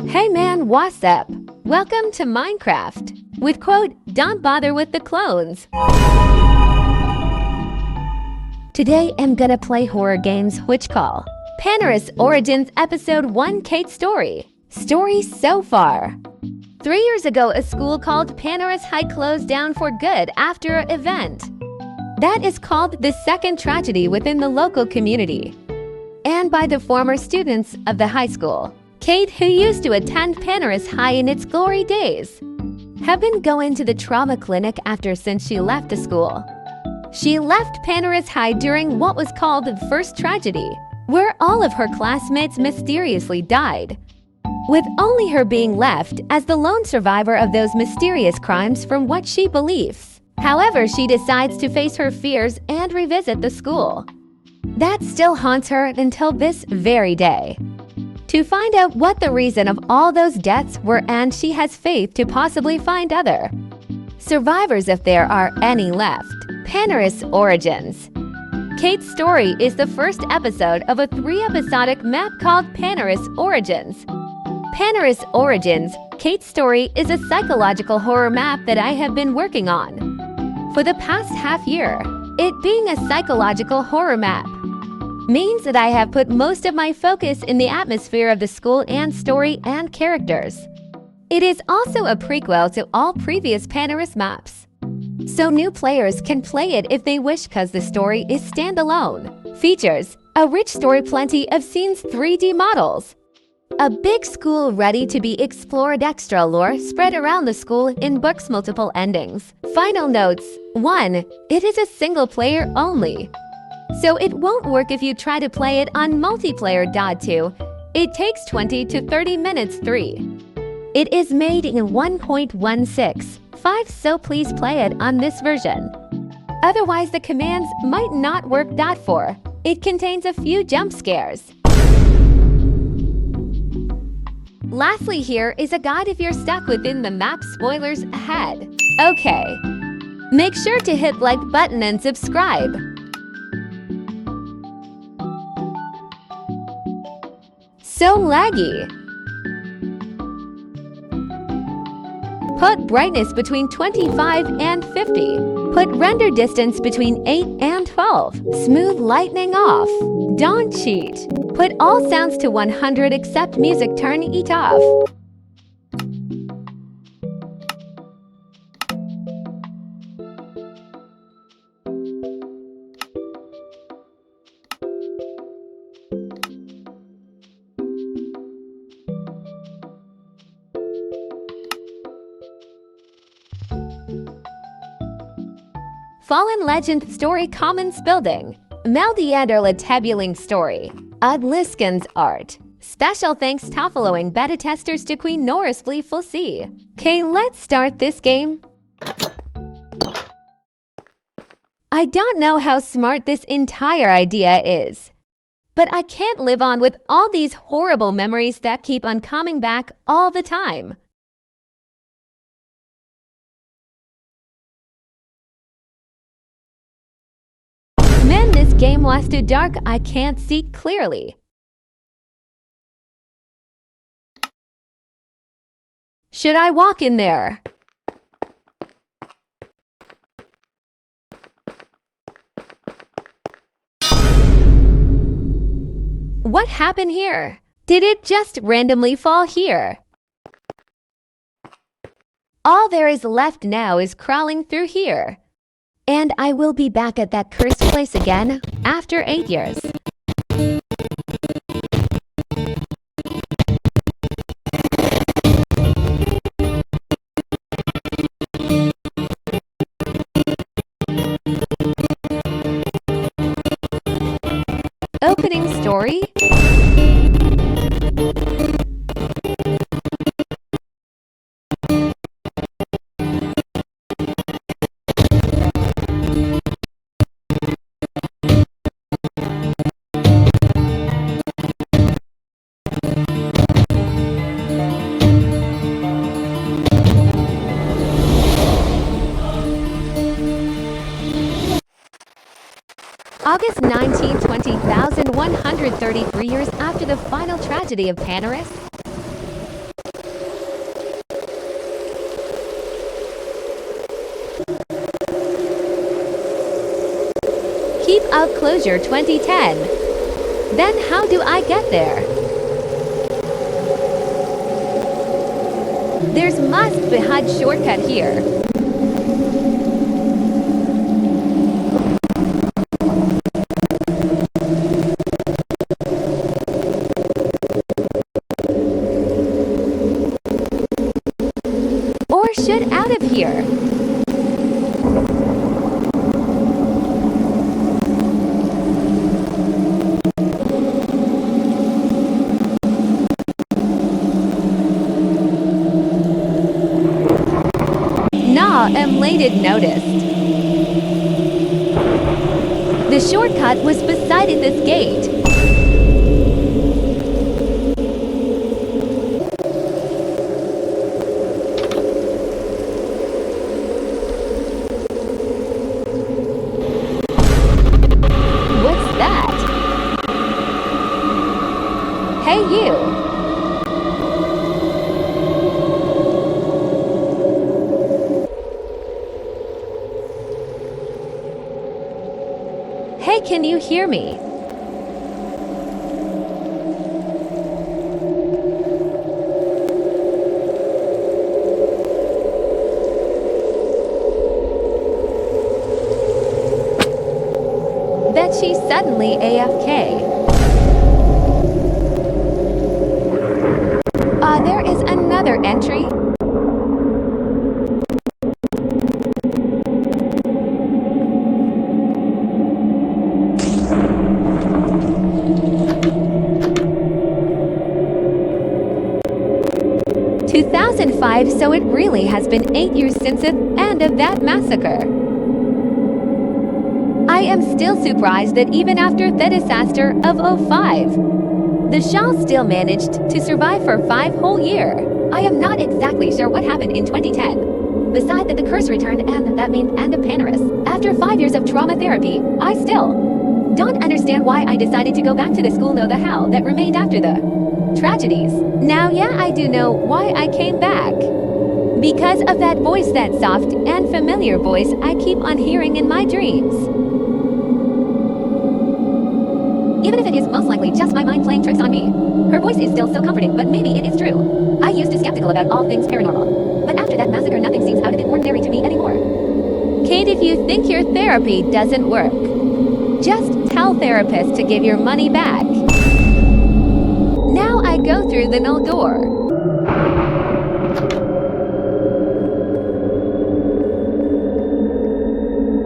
Hey man, what's up? Welcome to Minecraft. With quote, don't bother with the clones. Today I'm gonna play horror games which call Panoris Origins Episode 1 Kate Story. Story so far. 3 years ago, a school called Panoris High closed down for good after an event. That is called the second tragedy within the local community, and by the former students of the high school. Kate, who used to attend Panoris High in its glory days, had been going to the trauma clinic since she left the school. She left Panoris High during what was called the first tragedy, where all of her classmates mysteriously died, with only her being left as the lone survivor of those mysterious crimes from what she believes. However, she decides to face her fears and revisit the school. That still haunts her until this very day. To find out what the reason of all those deaths were, and she has faith to possibly find other survivors if there are any left. Panoris Origins. Kate's Story is the first episode of a 3-episodic map called Panoris Origins. Panoris Origins, Kate's Story is a psychological horror map that I have been working on for the past half year. It being a psychological horror map means that I have put most of my focus in the atmosphere of the school and story and characters. It is also a prequel to all previous Panoris maps, so new players can play it if they wish, cause the story is standalone. Features a rich story, plenty of scenes, 3D models, a big school ready to be explored, extra lore spread around the school in books, multiple endings. Final notes: 1. It is a single player only, so it won't work if you try to play it on multiplayer. 2. It takes 20 to 30 minutes. 3. It is made in 1.16.5, so please play it on this version. Otherwise, the commands might not work. 4. It contains a few jump scares. Lastly, here is a guide if you're stuck within the map. Spoilers ahead. Okay. Make sure to hit like button and subscribe. So laggy. Put brightness between 25 and 50. Put render distance between 8 and 12. Smooth lightning off. Don't cheat. Put all sounds to 100 except music. Turn it off. Fallen Legend Story Commons Building. Meldiaderla Tabuling Story. Adliskin's Art. Special thanks to following beta testers to Queen Norris Gleeful C. Okay, let's start this game. I don't know how smart this entire idea is, but I can't live on with all these horrible memories that keep on coming back all the time. Man, this game was too dark. I can't see clearly. Should I walk in there? What happened here? Did it just randomly fall here? All there is left now is crawling through here. And I will be back at that cursed place again after 8 years. Opening story. August 19, 20,133 years after the final tragedy of Panoris. of closure 2010. Then how do I get there? There's must be HUD shortcut here. Or should out of here. Am lated noticed. The shortcut was beside this gate. What's that? Hey you! Hey, can you hear me? Bet she's suddenly AFK. There is another entry. So it really has been 8 years since the end of that massacre. I am still surprised that even after the disaster of '05, the Shah still managed to survive for 5 whole years. I am not exactly sure what happened in 2010. Besides that the curse returned and that means end of Panoris. After 5 years of trauma therapy, I still don't understand why I decided to go back to the school know the hell that remained after the tragedies. Now yeah, I do know why I came back. Because of that voice, that soft and familiar voice I keep on hearing in my dreams. Even if it is most likely just my mind playing tricks on me, her voice is still so comforting, but maybe it is true. I used to skeptical about all things paranormal, but after that massacre nothing seems out of the ordinary to me anymore. Kate, if you think your therapy doesn't work, just tell therapist to give your money back. Now I go through the null door.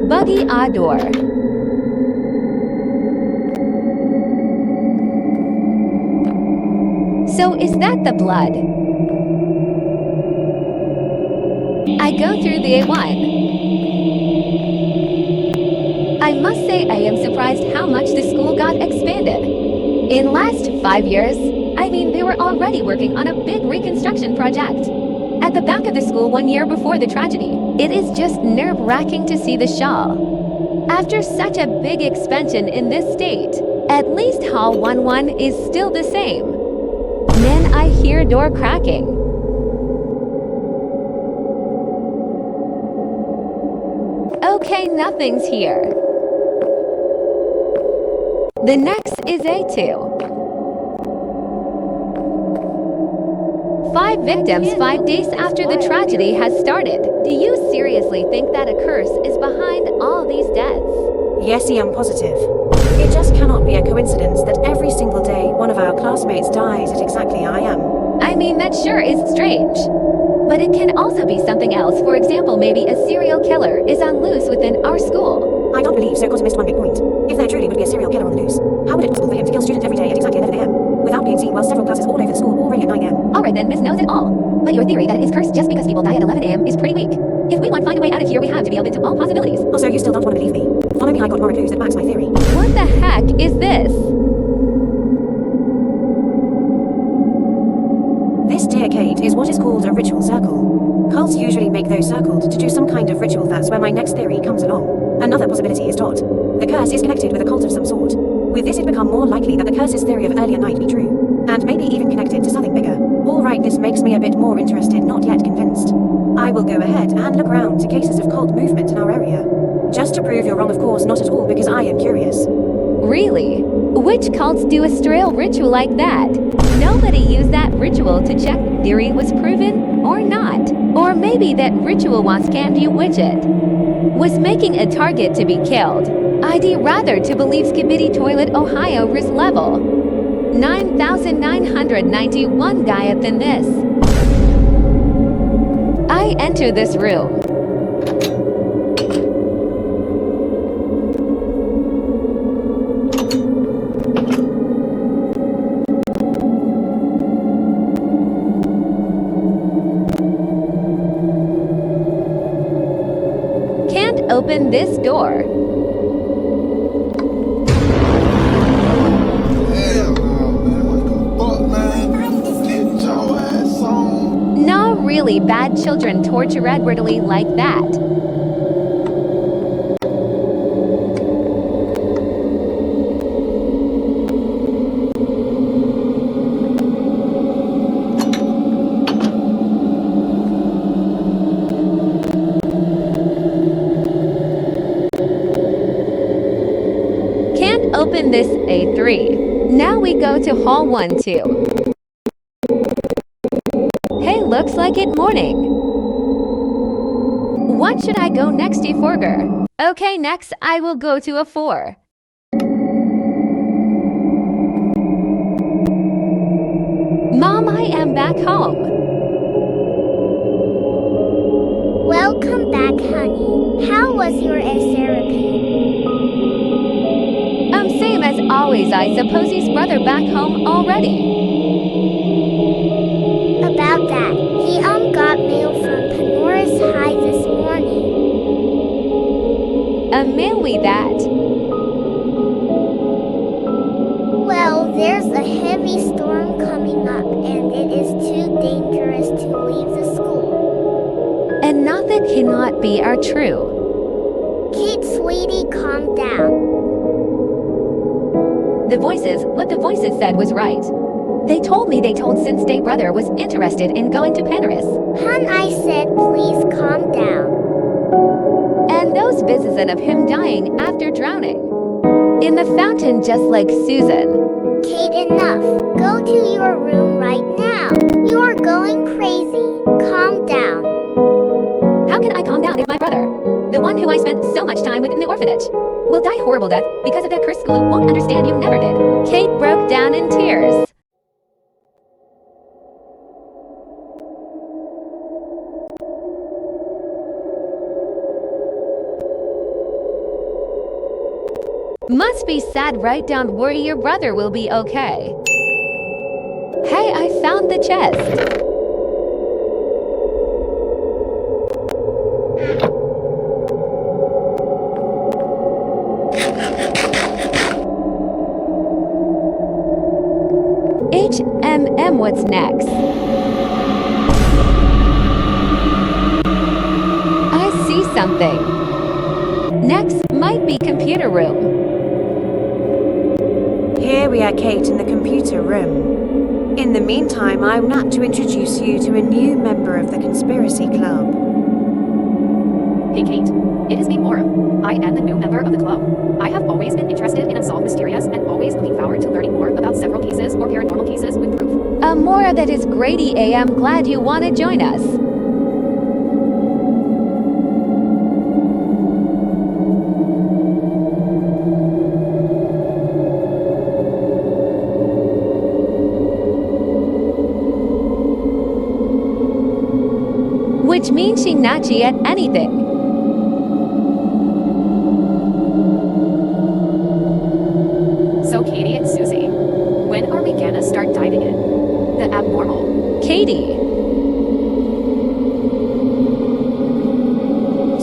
Buggy door. So is that the blood? I go through the A1. I must say I am surprised how much the school got expanded. In last 5 years, I mean they were already working on a big reconstruction project. At the back of the school 1 year before the tragedy, it is just nerve-wracking to see the Shah. After such a big expansion in this state, at least Hall 11 is still the same. Then I hear door cracking. Okay, nothing's here. The next is A2. 5 victims 5 days after the tragedy has started. Do you seriously think that a curse is behind all these deaths? Yes, I am positive. It just cannot be a coincidence that every single day one of our classmates dies at exactly I am. I mean, that sure is strange. But it can also be something else. For example, maybe a serial killer is on loose within our school. I don't believe so, cause I missed one big point. If there truly would be a serial killer on the loose, how would it be possible for him to kill students every day at exactly 11 a.m. without being seen while several classes all over the school already at 9 a.m.? Alright then, Miss knows it all. But your theory that it is cursed just because people die at 11 a.m. is pretty weak. If we want to find a way out of here, we have to be open to all possibilities. Also, you still don't want to believe me. Follow me, I got more clues that backs my theory. What the heck is this? This, dear Kate, is what is called a ritual circle. Cults usually make those circles to do some kind of ritual. That's where my next theory comes along. Another possibility is Dot. The curse is connected with a cult of some sort. With this, it become more likely that the curse's theory of earlier night be true, and maybe even connected to something bigger. Alright, this makes me a bit more interested, not yet convinced. I will go ahead and look around to cases of cult movement in our area. Just to prove you're wrong, of course, not at all, because I am curious. Really? Which cults do a strail ritual like that? Nobody used that ritual to check the theory was proven or not. Or maybe that ritual wants Candy Widget was making a target to be killed. I'd rather to believe Skibidi Toilet Ohio risk level 9,991 Gaia than this. I enter this room. Can't open this door. No, really bad children torture Edwardly like that. Can't open this A3. Now we go to Hall 1-2. Hey, looks like it morning. What should I go next to Forger? Okay, next I will go to a 4. Mom, I am back home. Welcome back, honey. How was your therapy? Same as always. I suppose his brother back home already. About that, he got mail from Panoris High this morning. Mail we that. Well, there's a heavy storm coming up, and it is too dangerous to leave the school. And not that cannot be our true. Kate, sweetie, calm down. What the voices said was right. They told since Day brother was interested in going to Panoris. Hun, I said please calm down. And those visions of him dying after drowning in the fountain just like Susan. Kate, enough. Go to your room right now. You are going crazy. Calm down. How can I calm down if my brother, the one who I spent so much time with in the orphanage, will die horrible death because of that cursed school won't understand you never did? Kate broke down in tears. Must be sad, right? Don't worry, your brother will be okay. Hey, I found the chest. What's next? I see something. Next might be computer room. Here we are, Kate, in the computer room. In the meantime, I'm not to introduce you to a new member of the conspiracy club. Hey Kate, it is me, Laura. I am the new member of the club. I have always been interested in unsolved mysterious and always looking forward to learning more about several cases or paranormal cases with proof. Maura, that is Grady. I'm glad you want to join us. Which means she not yet anything. So Katie and Susie, when are we gonna start diving in? The abnormal. Katie.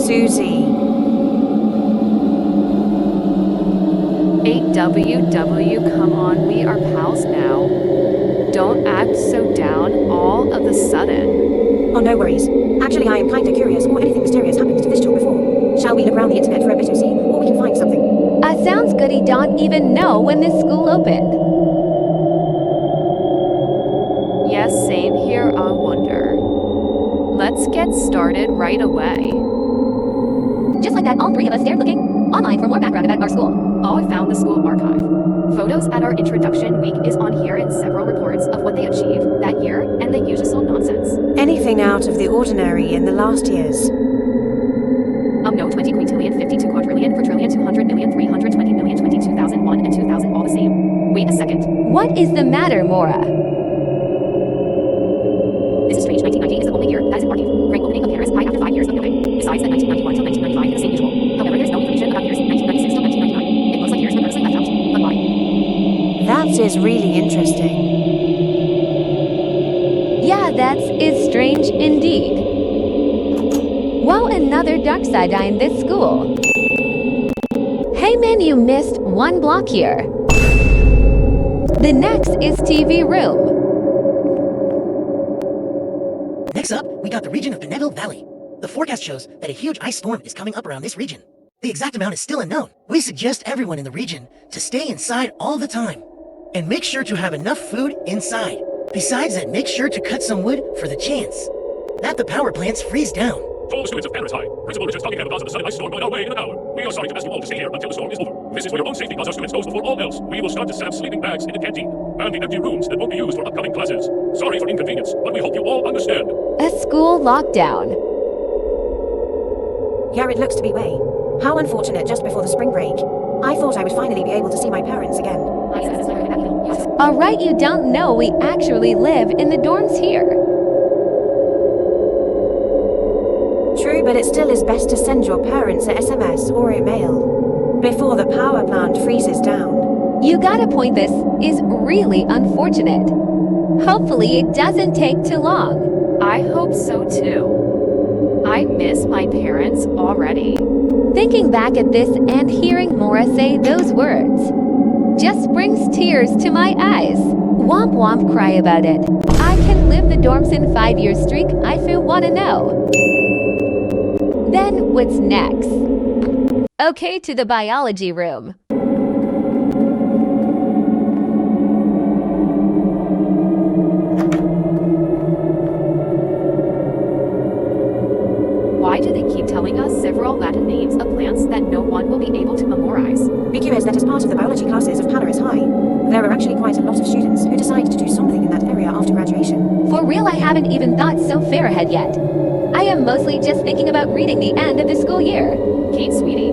Susie. AWW, come on, we are pals now. Don't act so down all of a sudden. Oh, no worries. Actually, I am kinda curious, or anything mysterious happened to this child before. Shall we look around the internet for a bit and see, or we can find something? Sounds good. He don't even know when this school opened. Yes, same here, I wonder. Let's get started right away. Just like that, all three of us stared looking online for more background about our school. Oh, I found the school archive. Photos at our introduction week is on here and several reports of what they achieved that year and the usual nonsense. Anything out of the ordinary in the last years? No, 20 quintillion, 52 quadrillion, quadrillion, 200 million, 320 million, 22,001 and 2,000 all the same. Wait a second. What is the matter, Mora? This is strange. 1990 is the only year that is in archive. Great opening of Panoris high after 5 years of building. Besides that 1991 till 1995 is the same usual. However, there's no information about years 1996 till 1999. It looks like years were purposely left out. But why? That is really interesting. Yeah, that is strange indeed. Well, another dark side eye in this school. Hey man, you missed one block here. The next is TV room. Next up, we got the region of Beneville Valley. The forecast shows that a huge ice storm is coming up around this region. The exact amount is still unknown. We suggest everyone in the region to stay inside all the time. And make sure to have enough food inside. Besides that, make sure to cut some wood for the chance that the power plants freeze down. To all the students of Panoris High, Principal Richard's talking about the sudden ice storm going our way in an hour. We are sorry to ask you all to stay here until the storm is over. This is for your own safety, because our students goes before all else. We will start to set up sleeping bags in the canteen and the empty rooms that won't be used for upcoming classes. Sorry for inconvenience, but we hope you all understand. A school lockdown. Yeah, it looks to be way. How unfortunate just before the spring break. I thought I would finally be able to see my parents again. Alright, you don't know we actually live in the dorms here. True, but it still is best to send your parents a SMS or a mail before the power plant freezes down. You got a point, this is really unfortunate. Hopefully it doesn't take too long. I hope so too. I miss my parents already. Thinking back at this and hearing Mora say those words just brings tears to my eyes. Womp womp cry about it. I can live the dorms in 5 years streak, I feel wanna know. Then what's next? Okay, to the biology room. Why do they keep telling us several Latin names of plants that no one will be able to memorize? Because that is part of the biology classes of Panoris High. There are actually quite a lot of students who decide to do something in that area after graduation. For real, I haven't even thought so far ahead yet. I am mostly just thinking about reading the end of the school year. Kate, sweetie,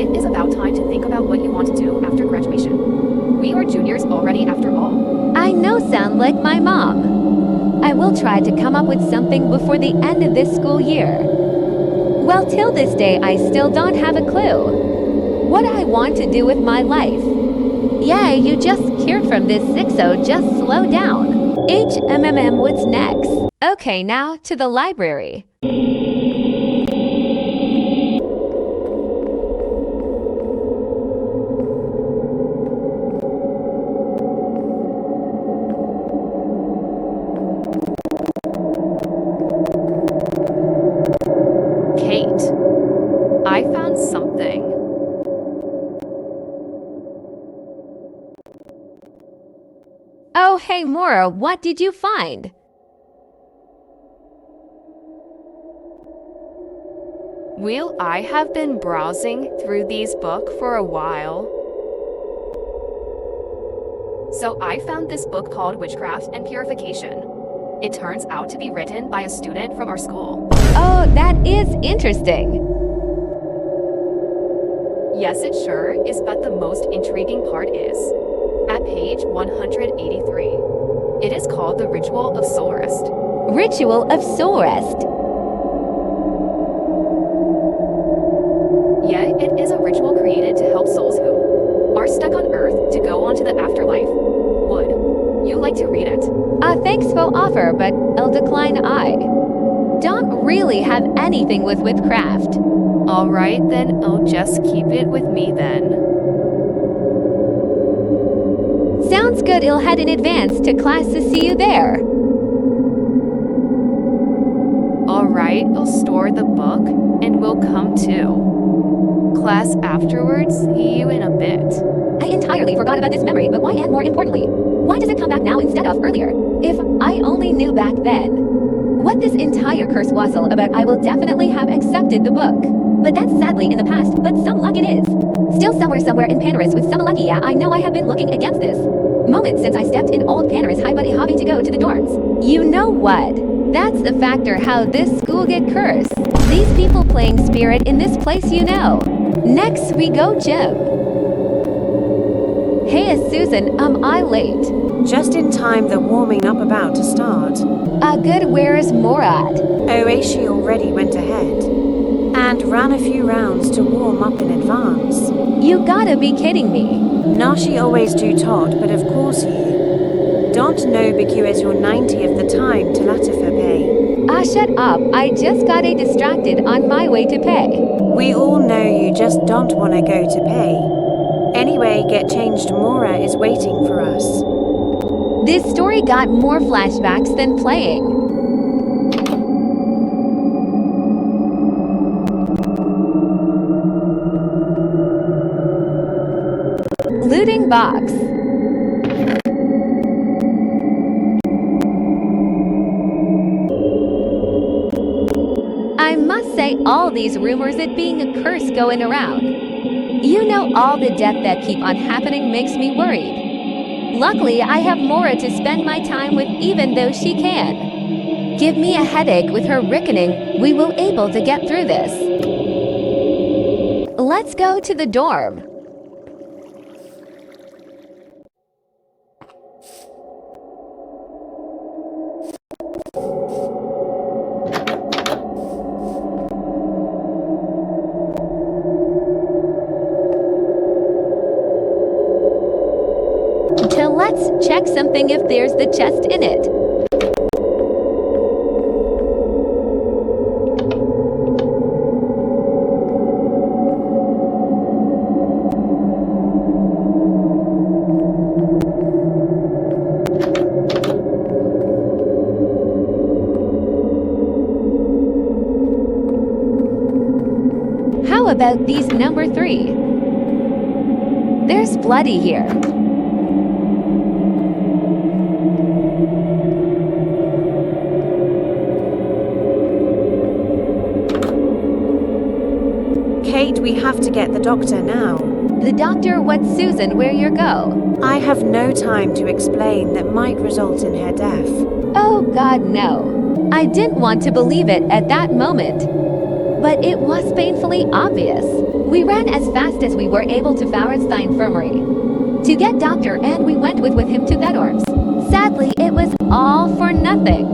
it is about time to think about what you want to do after graduation. We are juniors already after all. I know, sound like my mom. I will try to come up with something before the end of this school year. Well, till this day, I still don't have a clue what I want to do with my life. Yeah, you just heard from this 6-0, just slow down. HMMM, what's next? Okay, now to the library. Kate, I found something. Oh, hey, Mora, what did you find? Well, I have been browsing through these books for a while. So I found this book called Witchcraft and Purification. It turns out to be written by a student from our school. Oh, that is interesting. Yes, it sure is, but the most intriguing part is at page 183. It is called the Ritual of SATORU'S. Ritual of SATORU'S. Yeah, it is a ritual created to help souls who are stuck on Earth to go on to the afterlife. Would you like to read it? Thanks for offer, but I'll decline. I don't really have anything with witchcraft. Alright, then I'll just keep it with me then. Sounds good, I'll head in advance to class to see you there. Alright, I'll store the book and we'll come too. Class afterwards, see you in a bit. I entirely forgot about this memory, but why, and more importantly, why does it come back now instead of earlier? If I only knew back then what this entire curse was all about, I will definitely have accepted the book. But that's sadly in the past, but some luck it is. Still somewhere in Panoris with some lucky, yeah, I know I have been looking against this moment since I stepped in old Panoris high buddy hobby to go to the dorms. You know what? That's the factor how this school get cursed. These people playing spirit in this place, you know. Next we go Jim. Hey Susan, am I late? Just in time, the warming up about to start. Good, where's Morad? Oh, she already went ahead and ran a few rounds to warm up in advance. You gotta be kidding me. Nah, she always do tot, but of course you don't know because you're 90 of the time to latter for pay. Shut up, I just got distracted on my way to pay. We all know you just don't want to go to pay. Anyway, get changed, Mora is waiting for us. This story got more flashbacks than playing. Looting box. I must say all these rumors it being a curse going around. You know, all the death that keep on happening makes me worried. Luckily, I have Mora to spend my time with even though she can give me a headache with her reckoning. We will able to get through this. Let's go to the dorm. Let's check something if there's the chest in it. How about these number 3? There's bloody here. Kate, we have to get the doctor now. The doctor? What, Susan? Where you go? I have no time to explain that might result in her death. Oh God, no. I didn't want to believe it at that moment. But it was painfully obvious. We ran as fast as we were able to Farrod's infirmary to get doctor, and we went with him to SATORU'S. Sadly, it was all for nothing.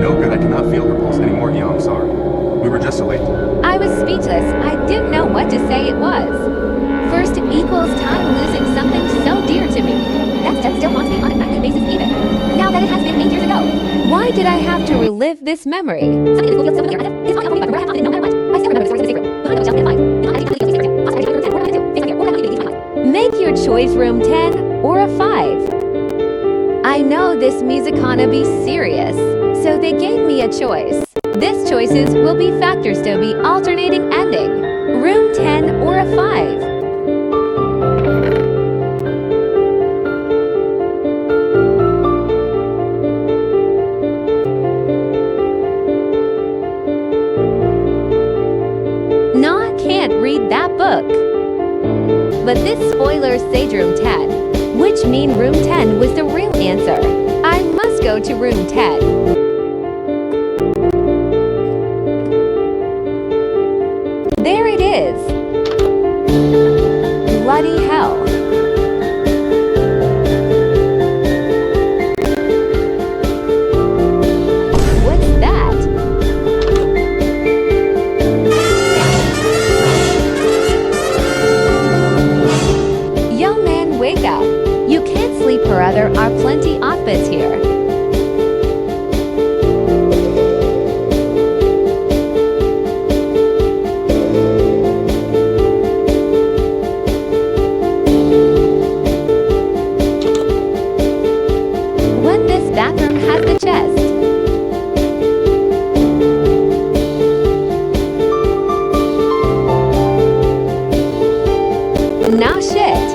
No good, I cannot feel her pulse anymore, yeah, I'm sorry. We were just so late. I was speechless. I didn't know what to say it was. First equals time losing something so dear to me. That still haunts me on a nightly basis even. Now that it has been 8 years ago. Why did I have to relive this memory? Something in the school feels so familiar. It's funny how we where I no matter what. I still remember the stories in the safe room. Behind the shelf in 5. Make your choice, room 10 or a 5. I know this music gonna be serious, so they gave me a choice. This choices will be factors to be alternating ending. Room 10 or a 5. Nah, can't read that book. But this spoiler says room 10, which mean room 10 was the real answer. I must go to room 10. There it is. Bloody hell. What's that? Young man, wake up. You can't sleep, or there are plenty of beds here. Bathroom has the chest. Nah, shit.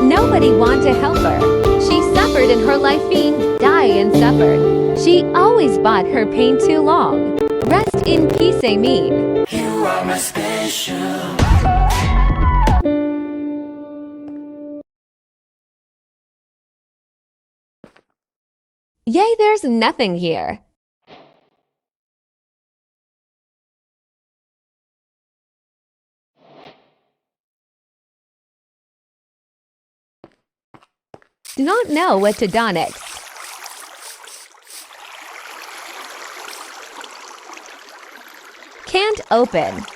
Nobody want to help her. She's suffered in her life being die and suffered. She always bought her pain too long. Rest in peace, I mean. You are my special. Yay, there's nothing here. Do not know what to do next. Can't open.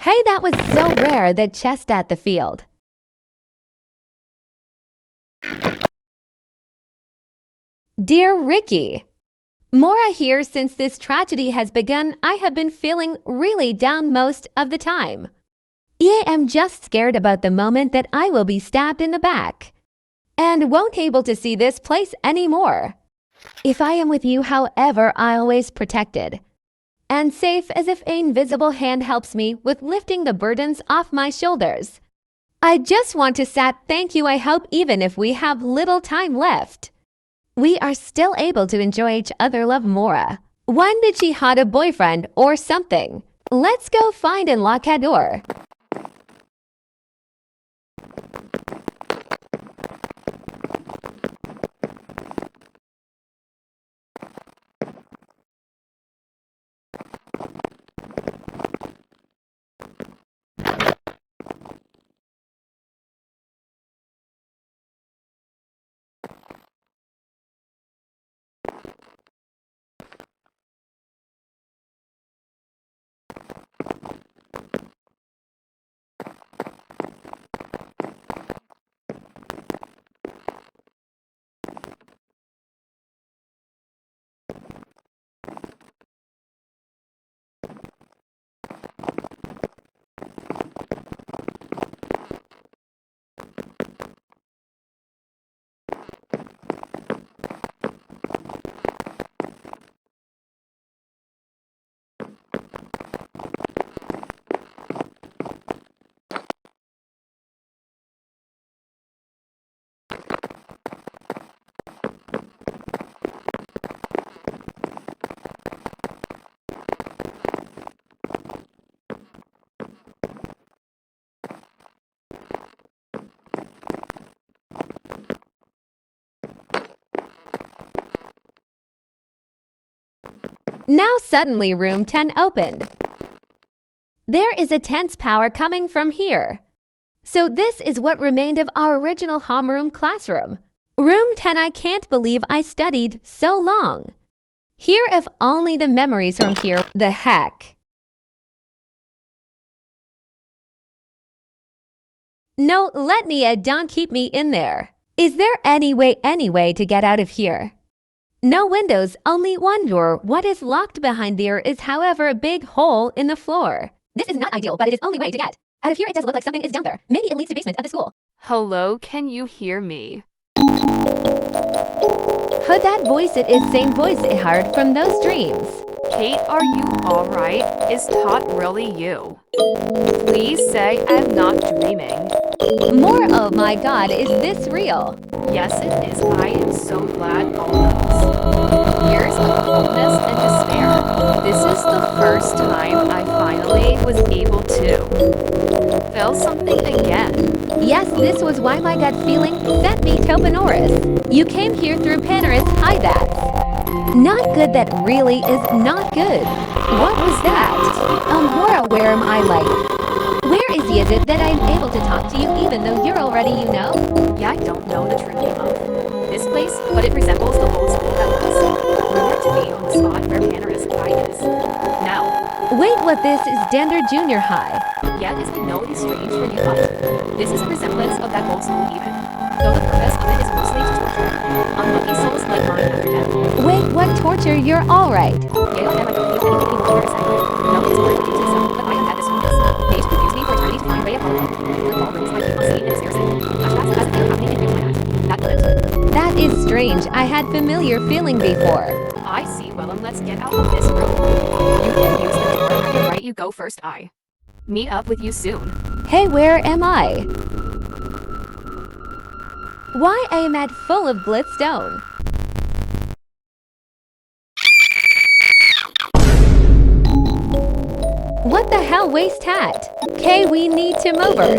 Hey, that was so rare, the chest at the field. Dear Ricky, Mora here. Since this tragedy has begun, I have been feeling really down most of the time. I am just scared about the moment that I will be stabbed in the back and won't able to see this place anymore. If I am with you, however, I always protected and safe, as if an invisible hand helps me with lifting the burdens off my shoulders. I just want to thank you. I hope even if we have little time left, we are still able to enjoy each other. Love, Mora. When did she had a boyfriend or something? Let's go find and lock a door. Now suddenly room 10 opened. There is a tense power coming from here. So this is what remained of our original homeroom classroom. Room 10, I can't believe I studied so long. Here, if only the memories from here. The heck? No, let me, don't keep me in there. Is there any way to get out of here? No windows, only one door. What is locked behind there is, however, a big hole in the floor. This is not ideal, but it is only way to get out of here. It does look like something is down there. Maybe it leads to the basement of the school. Hello, can you hear me? Heard that voice? It is same voice I heard from those dreams. Kate, are you alright? Is Todd really you? Please say I'm not dreaming. More, oh my god, is this real? Yes, it is. I am so glad all those years of coldness and despair. This is the first time I finally was able to feel something again. Yes, this was why my gut feeling sent me to Panoris. You came here through Panoris. Hide that. Not good. That really is not good. What was that? Mora, where am I Where is it that I'm able to talk to you even though you're already, Yeah, I don't know the true name of this place, but it resembles the old school that was rumored to be on the spot where Panoris is now. Wait, what? This is Dander Junior High. Yet as I know it is strange when you thought this is a resemblance of that old school even, though the purpose of it is mostly to torture unlucky souls like mine after death. Wait, what torture? You're alright. Yeah, I don't believe anything more is anyway. No, it's important to do so, but I have had this once. They confused me for eternity to find way apart. had familiar feeling before. I see. Well, let's get out of this room. You can use the door. I can write you go first. I meet up with you soon. Hey, where am I? Why I am at full of glitstone. What the hell, waste hat? Okay, we need to move her.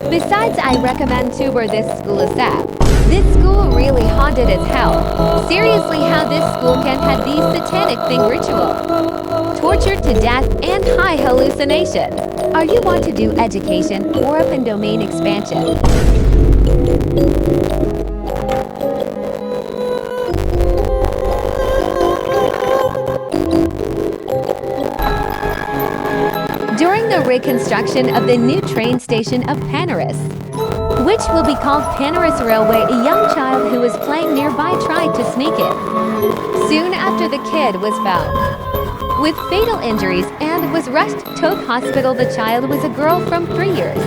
Besides, I recommend Tuber this school is at. This school really haunted as hell. Seriously, how this school can have these satanic thing ritual. Tortured to death and high hallucination. Are you want to do education or open domain expansion? During the reconstruction of the new train station of Panoris, which will be called Panoris Railway, a young child who was playing nearby tried to sneak in. Soon after, the kid was found with fatal injuries and was rushed to a hospital. The child was a girl from 3 years.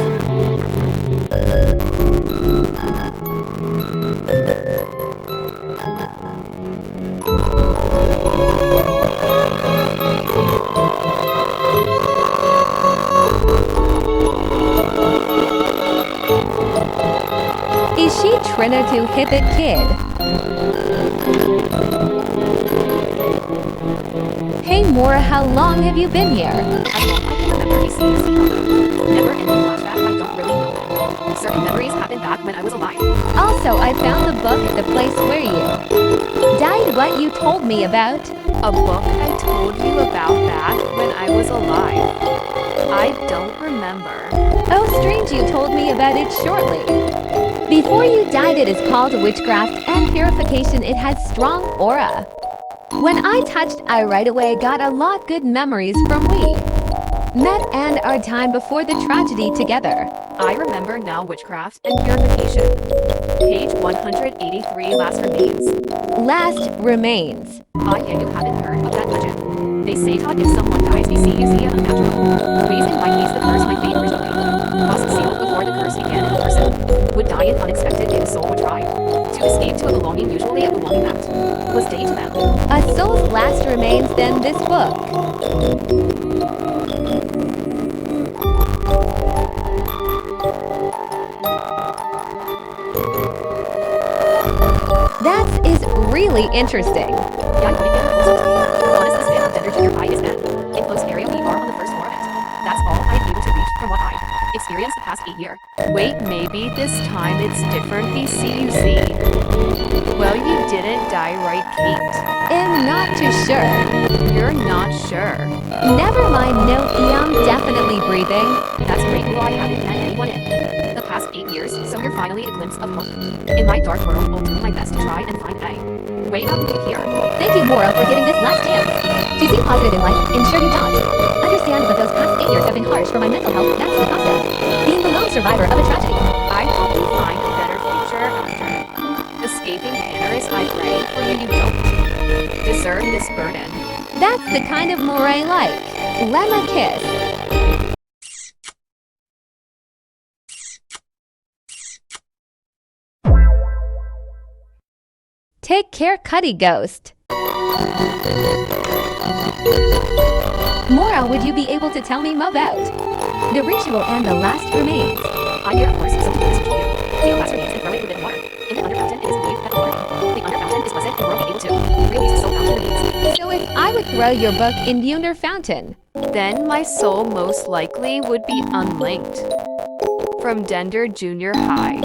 Is she Trina to hit the kid? Hey Mora, how long have you been here? Never in the flashback, I don't really know. Certain memories happened back when I was alive. Also, I found the book at the place where you died. What you told me about? A book I told you about back when I was alive. I don't remember. Oh, strange, you told me about it shortly. Before you died, it is called witchcraft and purification. It has strong aura. When I touched, I right away got a lot good memories from we met and our time before the tragedy together. I remember now witchcraft and purification. Page 183, last remains. Last remains. Yeah, you haven't heard of that legend. They say that if someone dies, they see a unnatural ways. In my case, the curse my fate originally was sealed before the curse began, and the person would die in unexpected way. The soul would try to escape to a belonging, usually a belonging that was day to them. A soul's last remains, then this book. That is really interesting. Yeah, I want to get close. Honestly, span of Dender Junior High is that enclosed area. We are on the first floor of it. That's all I'm able to reach from what I experienced the past 8 years. Wait, maybe this time it's different. BCUZ. Well, you didn't die, right, Kate? I'm not too sure. You're not sure. Never mind, no, I'm definitely breathing. That's great. Well, I haven't met anyone in the past 8 years, so you're finally a glimpse of hope. In my dark world, I'll do my best to try and find a way out of here. Thank you, Mora, for giving this last chance. To see positive in life, ensure you don't. Understand that those past 8 years have been harsh for my mental health. That's the cost of being the lone survivor of a tragedy. I hope you find a better future after escaping Panoris. I pray for you. You don't deserve this burden. That's the kind of Mora I like. Lemma kiss. Take care, Cuddy Ghost. Mora, would you be able to tell me more about the ritual and the last remains? Yeah, of course, something is to you. Take the last remains and throw it within water. In the under fountain, it is believed that the under fountain is pleasant and will be able to release the soul fountain remains. So if I would throw your book in the under fountain, Then my soul most likely would be unlinked from Dender Junior High.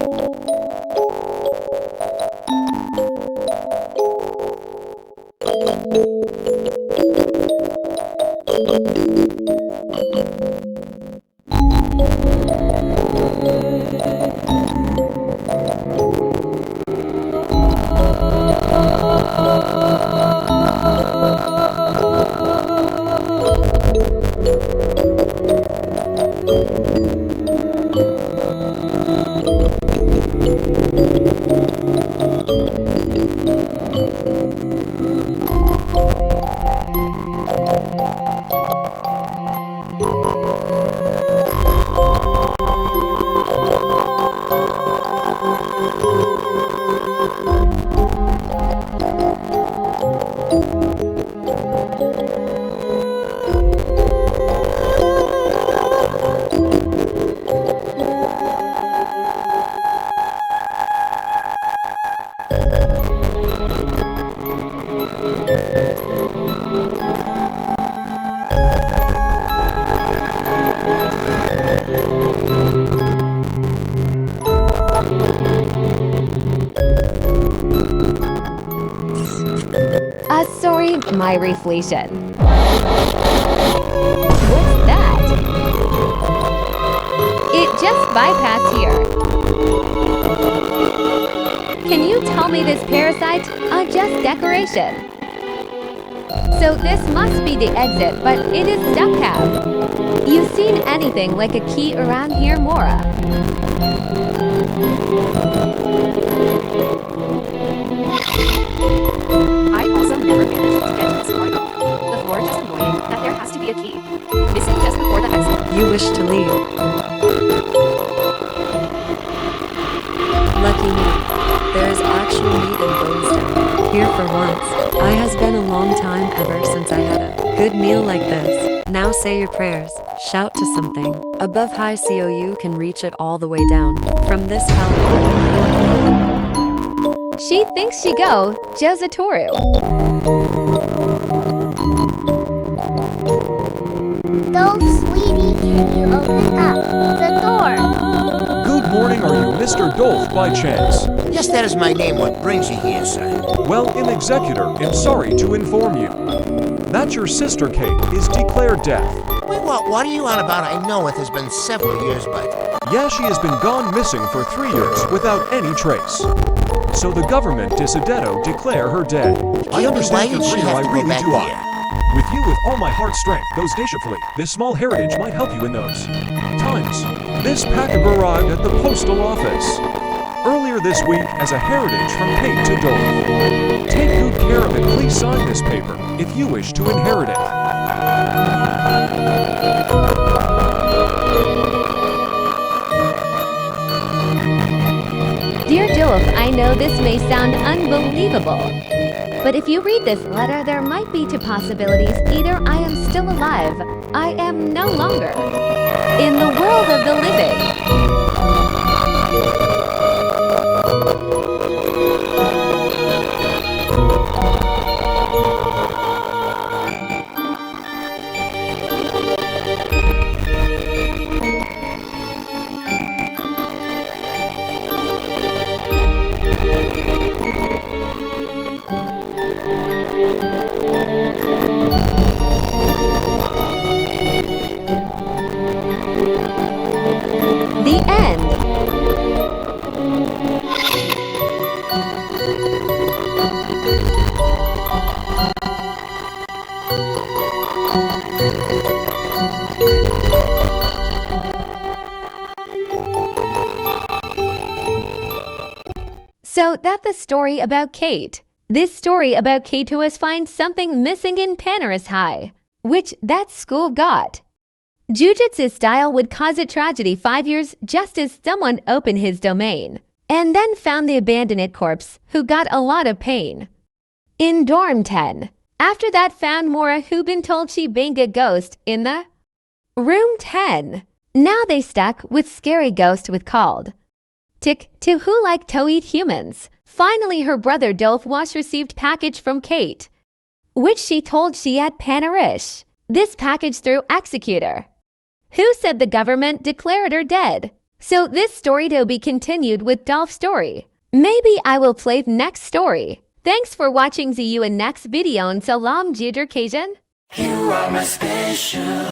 Sorry, my reflection. What's that? It just bypassed here. Can you tell me this parasite are just decoration? So this must be the exit, but it is stuck half. You seen anything like a key around here, Mora? I also never managed to get to this part. The forge is annoying that there has to be a key. Missing just before the exit. You wish to leave. Lucky me. There is actual meat and bones down here for once. I has been a long time ever since I had a good meal like this. Now say your prayers. Shout to something. Above high so you can reach it all the way down. From this palace. She thinks she go, SATORU. Dolph, sweetie, can you open up the door? Good morning, are you Mr. Dolph by chance? Yes, that is my name. What brings you here, sir? Well, an executor am sorry to inform you that your sister Kate is declared dead. Wait, what are you on about? I know it has been several years, but... Yeah, she has been gone missing for 3 years without any trace. So the government Desidetto declare her dead. I understand your fear, I really do. With you with all my heart strength, goes Deshapfully. This small heritage might help you in those times. This package arrived at the postal office earlier this week as a heritage from Kate to Dolph. Take good care of it. Please sign this paper if you wish to inherit it. Dear Dolph, I know this may sound unbelievable, but if you read this letter, there might be two possibilities. Either I am still alive, I am no longer in the world of the living. The end. So that's the story about Kate. This story about Kate who has found something missing in Panoris High, which that school got. Jujutsu style would cause a tragedy 5 years just as someone opened his domain, and then found the abandoned corpse who got a lot of pain. In dorm 10, after that found Mora who been told she banged a ghost in the room 10. Now they stuck with scary ghost with called Tick to who like to eat humans. Finally her brother Dolph was received package from Kate, which she told she had Panoris. This package through executor, who said the government declared her dead. So this story to be continued with Dolph's story. Maybe I will play next story. Thanks for watching. See you in next video and salam Judr Kajun. You are my special.